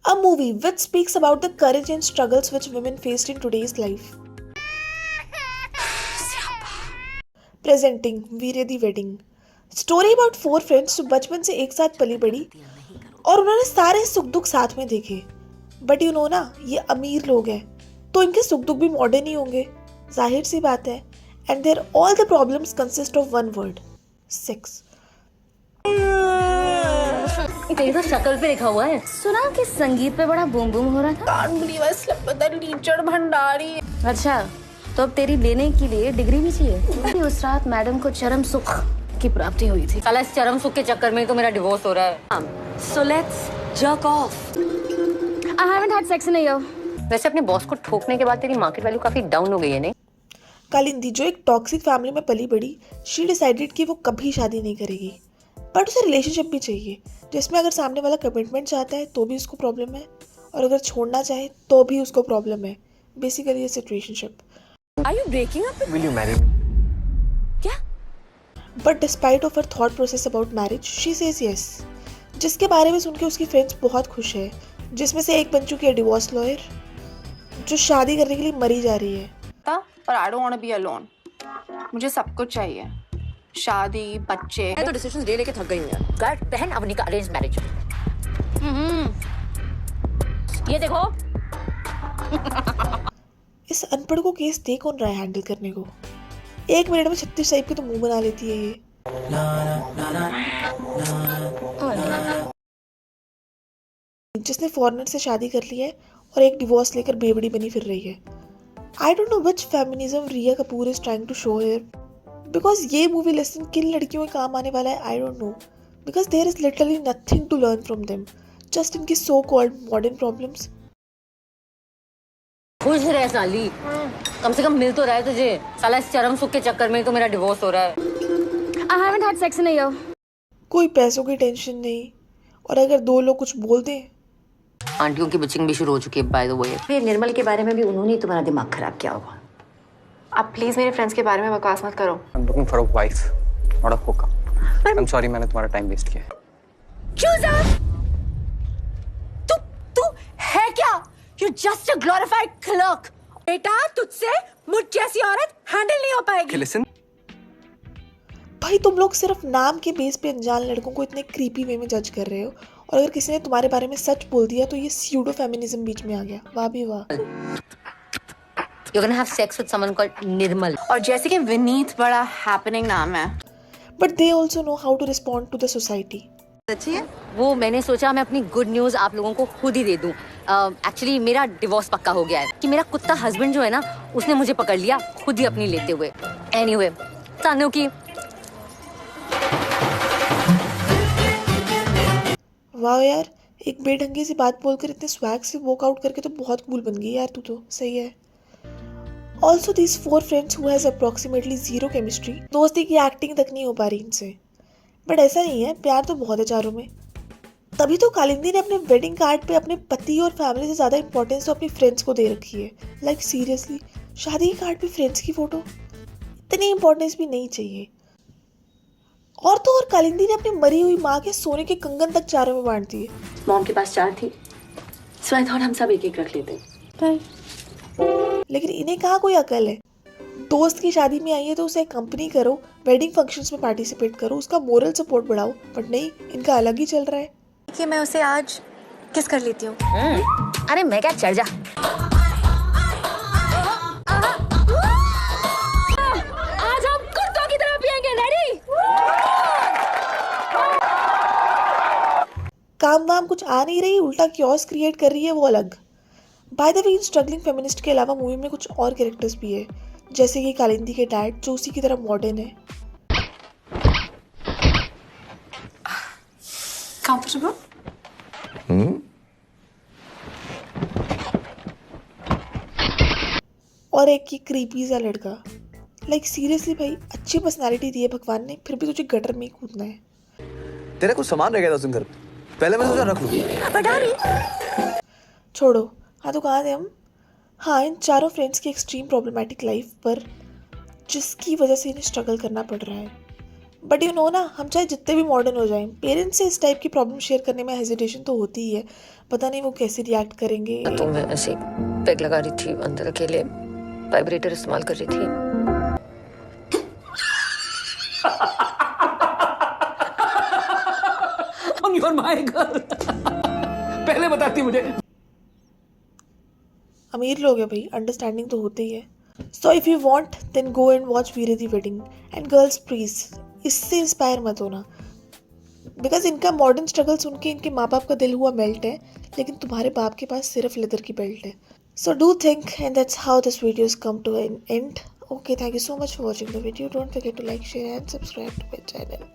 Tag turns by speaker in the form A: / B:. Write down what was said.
A: A movie which speaks about the courage and struggles which women faced in today's life. Presenting Veere Di Wedding, story about 4 friends जो बचपन से एक साथ पली बड़ी और उन्होंने सारे सुख दुख साथ में देखे। बट यू नो ना, ये अमीर लोग हैं तो इनके सुख दुख भी मॉडर्न ही होंगे, जाहिर सी बात है। And there all the problems consist of one word, sex.
B: तेरी तो शक्ल पे लिखा हुआ है। सुना कि संगीत पे बड़ा बूम बूम हो रहा था।
C: लीचड़ भंडारी।
B: अच्छा, तो अब तेरी लेने के लिए डिग्री भी चाहिए। उस रात मैडम को चरम सुख की प्राप्ति हुई थी। साला इस चरम सुख के चक्कर में तो मेरा डिवोर्स हो रहा है। So let's jerk off. I haven't had sex in a year. वैसे अपने बॉस को ठोकने के बाद तेरी मार्केट वैल्यू काफी डाउन हो गई है, नहीं?
A: कालिंदी जो एक टॉक्सिक फैमिली में पली बड़ी, शी डिसाइडेड कि वो कभी शादी नहीं करेगी, बट उसे रिलेशनशिप भी चाहिए जिसमें अगर सामने वाला कमिटमेंट चाहता है तो भी उसको प्रॉब्लम है और अगर छोड़ना चाहे तो भी उसको प्रॉब्लम है। बेसिकली ये situationship.
C: Are you breaking up?
D: Will you marry me?
C: क्या?
A: But despite of her thought process about marriage, she says yes, जिसके बारे में सुन के उसकी फ्रेंड्स बहुत खुश है, जिसमें से एक बन चुकी है डिवोर्स लॉयर जो शादी करने के लिए मरी जा रही है।
C: पर I don't want to be alone. मुझे सब कुछ चाहिए, शादी, बच्चे।
B: मैं तो डिसीजंस ले लेके थक गई हूँ यार। कर बहन अवनी का अरेंज मैरिज। ये देखो।
A: इस अनपढ़ को केस दे कौन रहा है हैंडल करने को? 1 मिनट में 36 टाइप के तो मुंह बना लेती है ये। जिसने फॉरेनर से शादी कर ली है और एक डिवोर्स लेकर बेवड़ी बनी फिर रही है। I don't know which feminism Rhea Kapoor is trying to show here, because ये मूवी लेसन किन लड़कियों के काम आने वाला है I don't know, because there is literally nothing to learn from them, just इनकी सो कॉल्ड मॉडर्न प्रॉब्लम्स।
B: खुश रह साली, कम से कम मिल तो रहा है तुझे। साला इस चरम सुख के चक्कर में तो मेरा डिवोर्स हो रहा है। I haven't had sex in a year.
A: कोई पैसों की टेंशन नहीं, और अगर 2 लोग कुछ बोल दें।
B: आंटियों की बिचिंग भी शुरू हो चुकी है बाय द वे। फिर निर्मल के बारे में भी उन्होंने ही तुम्हारा दिमाग खराब किया होगा।
C: आप प्लीज मेरे फ्रेंड्स के बारे में बकवास मत करो।
D: I'm looking for a wife, not a hookup. I'm sorry मैंने तुम्हारा टाइम वेस्ट किया।
C: तू है क्या? You're just a glorified clerk. बेटा, तुझसे मुझ जैसी औरत हैंडल नहीं हो पाएगी।
D: Listen.
A: भाई तुम लोग सिर्फ नाम के बेस पे अनजान लड़कों को इतने क्रीपी वे में जज कर रहे हो, और अगर किसी ने तुम्हारे बारे में सच बोल दिया तो ये स्यूडो फेमिनिज्म बीच में आ गया। वाह भी वाह।
B: You're gonna have sex with someone called निर्मल।
C: और जैसे कि विनीत बड़ा हैपनिंग नाम है।
A: But they also know how to respond to the society.
C: सच्ची है?
B: वो मैंने सोचा मैं अपनी गुड न्यूज आप लोगों को खुद ही दे दूं। एक्चुअली मेरा डिवोर्स पक्का हो गया है कि मेरा कुत्ता हस्बैंड जो है ना, उसने मुझे पकड़ लिया खुद ही अपनी लेते हुए। एनीवे, तानु की।
A: वाह यार, एक बेढंगी सी बात बोलकर इतने स्वैग से वॉकआउट करके तो बहुत कूल बन गई यार तू तो। सही है। Also these 4 friends who has approximately 0 chemistry, दोस्ती की एक्टिंग तक नहीं हो पा रही इनसे। बट ऐसा नहीं है, प्यार तो बहुत है चारों में। तभी तो कालिंदी ने अपने वेडिंग कार्ड पे अपने पति और फैमिली से ज़्यादा इंपॉर्टेंस तो अपनी फ्रेंड्स को दे रखी है। लाइक सीरियसली, शादी के कार्ड पे फ्रेंड्स की फोटो, इतनी इंपॉर्टेंस भी नहीं चाहिए। और तो और कालिंदी ने अपनी मरी हुई माँ के सोने के कंगन तक चारों में बांट दिए।
E: मॉम के पास 4 थी, सो आई थॉट हम सब एक-एक रख लेते।
A: लेकिन इन्हें कहाँ कोई अकल है। दोस्त की शादी में आई है तो उसे कंपनी करो, वेडिंग फंक्शंस में पार्टिसिपेट करो, उसका मोरल सपोर्ट बढ़ाओ। बट नहीं, इनका अलग ही चल रहा है।
C: देखिए, मैं उसे आज किस कर लेती हूँ।
B: अरे मैं क्या, चढ़ जा। आज हम कुत्तों की तरह पिएंगे। रेडी?
A: काम वाम कुछ आ नहीं रही, उल्टा क्योस क्रिएट कर रही है, वो अलग। By the way, in struggling feminist के अलावा मूवी में कुछ और कैरेक्टर्स भी है, जैसे कि कालिंदी के डैड जो उसी की तरह मॉडर्न है।
C: Comfortable?
A: और एक ये क्रीपी सा लड़का। लाइक सीरियसली भाई, अच्छी पर्सनालिटी दी है भगवान ने, फिर भी तुझे गटर में ही कूदना है।
D: तेरा कुछ सामान रह गया था उस दिन घर पे, पहले मैं सोचा रख लूँ।
A: छोड़ो, हाँ तो कहाँ थे हम? हाँ, इन चारों फ्रेंड्स की एक्सट्रीम प्रॉब्लमेटिक लाइफ पर जिसकी वजह से इन्हें स्ट्रगल करना पड़ रहा है। बट यू नो ना, हम चाहे जितने भी मॉडर्न हो जाएं, पेरेंट्स से इस टाइप की प्रॉब्लम शेयर करने में हेजिटेशन तो होती ही है। पता नहीं वो कैसे रिएक्ट करेंगे।
B: तो मैं ऐसे पैक लगा रही थी अंदर अकेले, वाइब्रेटर इस्तेमाल कर रही थी।
F: You're my girl. पहले बताती मुझे।
A: अमीर लोग है भाई, अंडरस्टैंडिंग तो होती ही है। So if you want then go and watch Veere Di Wedding. And girls please इससे इंस्पायर मत होना, बिकॉज इनका मॉडर्न स्ट्रगल सुन के इनके माँ बाप का दिल हुआ मेल्ट है, लेकिन तुम्हारे बाप के पास सिर्फ लेदर की बेल्ट है। So do think, and that's how this videos come to an end. Okay, thank you so much for watching the video. Don't forget to like, share and subscribe to my channel.